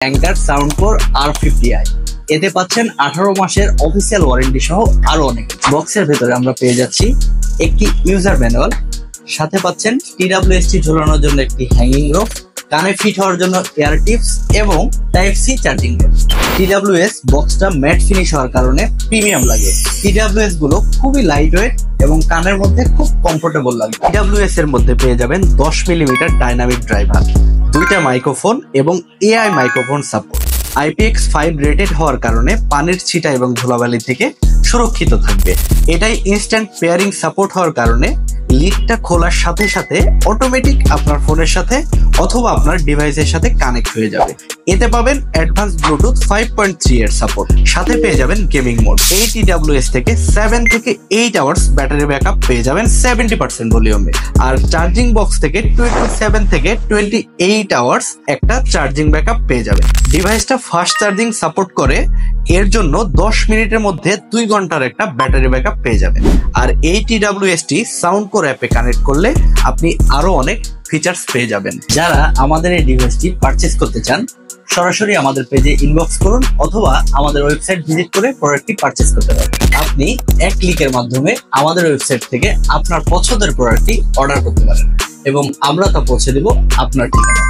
Anchor সাউন্ডকোর R50i। এতে পাচ্ছেন 18 মাসের অফিসিয়াল ওয়ারেন্টি সহ আরো অনেক। বক্সের ভেতরে আমরা পেয়ে যাচ্ছি একটি ইউজার ম্যানুয়াল, সাথে পাচ্ছেন TWS ঝোলানোর জন্য একটি হ্যাঙ্গিং রোপ, কানে ফিট হওয়ার জন্য এয়ার টিপস এবং type C charging cable. TWS বক্সটা ম্যাট ফিনিশ হওয়ার কারণে প্রিমিয়াম লাগে। TWS গুলো খুবই লাইট ওয়েট এবং কানের মধ্যে খুব কমফোর্টেবল লাগে। TWS এর মধ্যে পেয়ে যাবেন 10 মিলিমিটার ডাইনামিক ড্রাইভার, 2টা মাইক্রোফোন এবং AI microphone support. IPX5 rated হওয়ার কারণে পানির ছিটা এবং ধুলাবালি থেকে সুরক্ষিত থাকবে। এটাই ইনস্ট্যান্ট পেয়ারিং সাপোর্ট হওয়ার কারণে লিডটা খোলার সাথে সাথে অটোমেটিক আপনার ফোনের সাথে অথবা আপনার ডিভাইসের সাথে কানেক্ট হয়ে যাবে। এতে পাবেন অ্যাডভান্স ব্লুটুথ 5.3 এর সাপোর্ট, সাথে পেয়ে যাবেন গেমিং মোড। এই TWS থেকে 7 থেকে 8 আওয়ার্স ব্যাটারি ব্যাকআপ পেয়ে যাবেন 70% ভলিউমে। আর চার্জিং বক্স থেকে 27 থেকে 28 আওয়ার্স একটা চার্জিং ব্যাকআপ পেয়ে যাবেন। ডিভাইসটা ফাস্ট চার্জিং সাপোর্ট করে, এর জন্য 10 মিনিটের মধ্যে 2 ঘন্টার একটা ব্যাটারি ব্যাকআপ পেয়ে যাবেন। আর এই TWS টি সাউন্ডকোর অ্যাপে কানেক্ট করলে আপনি আরো অনেক ফিচার্স পেয়ে যাবেন। যারা আমাদের এই ডিভাইসটি পারচেজ করতে চান, সরাসরি আমাদের পেজে ইনবক্স করুন অথবা আমাদের ওয়েবসাইট ভিজিট করে প্রোডাক্টটি পারচেজ করতে পারেন। আপনি এক ক্লিকের মাধ্যমে আমাদের ওয়েবসাইট থেকে আপনার পছন্দের প্রোডাক্টটি অর্ডার করতে পারেন এবং আমরা তা পৌঁছে দেব আপনার ঠিকানায়।